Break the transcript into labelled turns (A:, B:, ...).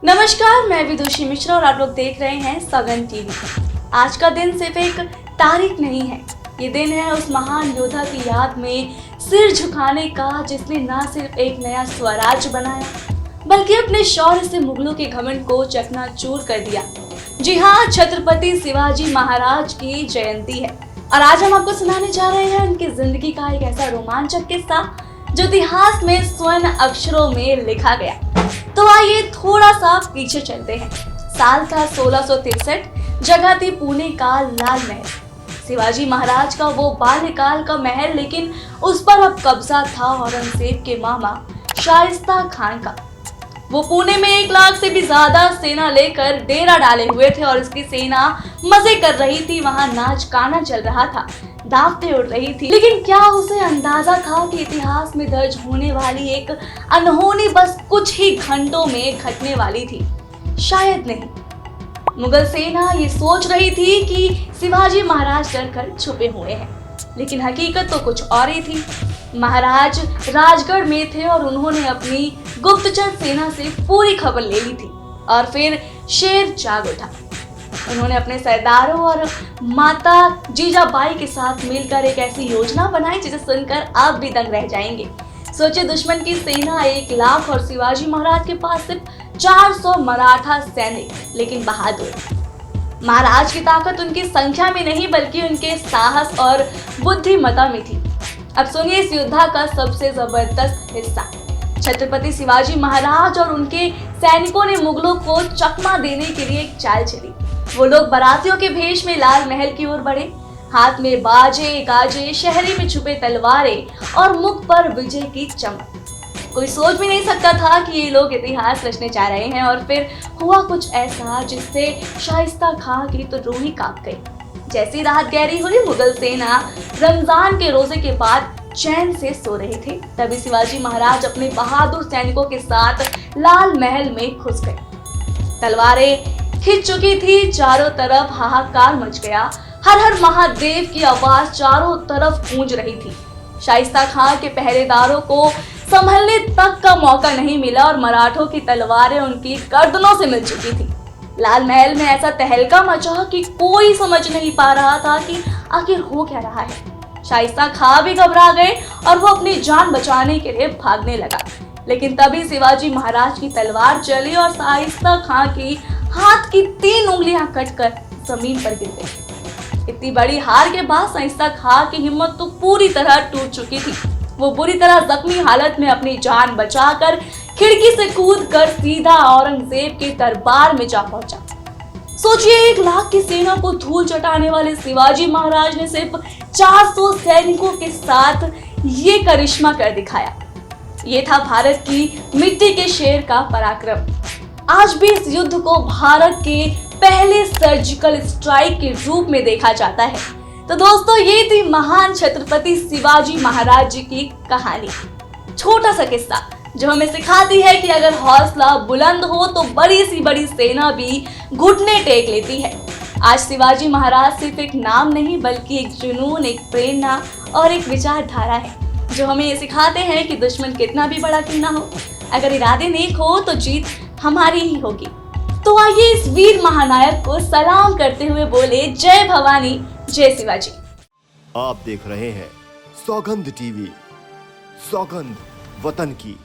A: नमस्कार, मैं विदुषी मिश्रा और आप लोग देख रहे हैं सौगंध टीवी। आज का दिन सिर्फ एक तारीख नहीं है, ये दिन है उस महान योद्धा की याद में सिर झुकाने का जिसने न सिर्फ एक नया स्वराज्य बनाया बल्कि अपने शौर्य से मुगलों के घमंड को चकनाचूर कर दिया। जी हाँ, छत्रपति शिवाजी महाराज की जयंती है और आज हम आपको सुनाने जा रहे हैं उनकी जिंदगी का एक ऐसा रोमांचक किस्सा जो इतिहास में स्वर्ण अक्षरों में लिखा गया। तो आइए थोड़ा सा पीछे चलते हैं। साल था 1663, जगह थी पुणे का लाल महल। शिवाजी महाराज का वो बाल्यकाल का महल, लेकिन उस पर अब कब्जा था औरंगजेब के मामा शाइस्ता खान का। वो पुणे में 1 लाख से भी ज्यादा सेना लेकर डेरा डाले हुए थे और इसकी सेना मजे कर रही थी। वहां नाच गाना चल रहा था, दावतें उड़ रही थी, लेकिन क्या उसे अंदाजा था कि इतिहास में दर्ज होने वाली एक अनहोनी बस कुछ ही घंटों में घटने वाली थी? शायद नहीं। मुगल सेना ये सोच रही थी कि शिवाजी महाराज डरकर छुपे हुए हैं, लेकिन हकीकत तो कुछ और ही थी। महाराज राजगढ़ में थे और उन्होंने अपनी गुप्तचर सेना से पूरी खबर ले ली थी और फिर शेर जाग उठा। उन्होंने अपने सरदारों और माता जीजाबाई के साथ मिलकर एक ऐसी योजना बनाई जिसे सुनकर आप भी दंग रह जाएंगे। सोचिए, दुश्मन की सेना 1 लाख और शिवाजी महाराज के पास सिर्फ 400 मराठा सैनिक, लेकिन बहादुर। महाराज की ताकत उनकी संख्या में नहीं बल्कि उनके साहस और बुद्धिमत्ता में थी। अब सुनिए इस योद्धा का सबसे जबरदस्त हिस्सा। छत्रपति शिवाजी महाराज और उनके सैनिकों ने मुगलों को चकमा देने के लिए एक चाल चली। वो लोग बारातियों के भेष में लाल महल की ओर बढ़े, हाथ में बाजे गाजे, शहरी में छुपे तलवारें और मुख पर विजय की चमक। कोई सोच भी नहीं सकता था कि ये लोग इतिहास रचने जा रहे हैं। और फिर हुआ कुछ ऐसा जिससे शाइस्ता खां की तो रूह ही कांप गई। जैसी रात गहरी हुई, मुगल सेना रमजान के रोजे के बाद चैन से सो रहे थे, तभी शिवाजी महाराज अपने बहादुर सैनिकों के साथ लाल महल में घुस गए। तलवारें खिंच चुकी थी, चारों तरफ हाहाकार मच गया। हर हर महादेव की आवाज चारों तरफ गूंज रही थी। शाइस्ता खां के पहरेदारों को संभलने तक का मौका नहीं मिला और मराठों की तलवारें उनकी गर्दनों से मिल चुकी थी। लाल महल में ऐसा तहलका मचा कि कोई समझ नहीं पा रहा था कि आखिर हो क्या रहा है। शाइस्ता खां भी घबरा गए और वो अपनी जान बचाने के लिए भागने लगा, लेकिन तभी शिवाजी महाराज की तलवार चली और शाइस्ता खां की हाथ की 3 उंगलियां कटकर जमीन पर गिर गई। इतनी बड़ी हार के बाद शाइस्ता खां की हिम्मत तो पूरी तरह टूट चुकी थी। वो बुरी तरह जख्मी हालत में अपनी जान बचाकर खिड़की से कूदकर सीधा औरंगजेब के दरबार में जा पहुंचा। सोचिए, 1 लाख की सेना को धूल चटाने वाले शिवाजी महाराज ने सिर्फ 400 सैनिकों के साथ ये करिश्मा कर दिखाया। ये था भारत की मिट्टी के शेर का पराक्रम। आज भी इस युद्ध को भारत के पहले सर्जिकल स्ट्राइक के रूप में देखा जाता है। तो दोस्तों, ये थी महान छत्रपति शिवाजी महाराज जी की कहानी। छोटा सा किस्सा जो हमें सिखाती है कि अगर हौसला बुलंद हो तो बड़ी सी बड़ी सेना भी घुटने टेक लेती है। आज शिवाजी महाराज सिर्फ एक नाम नहीं बल्कि एक जुनून, एक प्रेरणा और एक विचारधारा है जो हमें ये सिखाते हैं कि दुश्मन कितना भी बड़ा क्यों ना हो, अगर इरादे नेक हो तो जीत हमारी ही होगी। तो आइए इस वीर महानायक को सलाम करते हुए बोले, जय भवानी, जय शिवाजी।
B: आप देख रहे हैं सौगंध टीवी, सौगंध वतन की।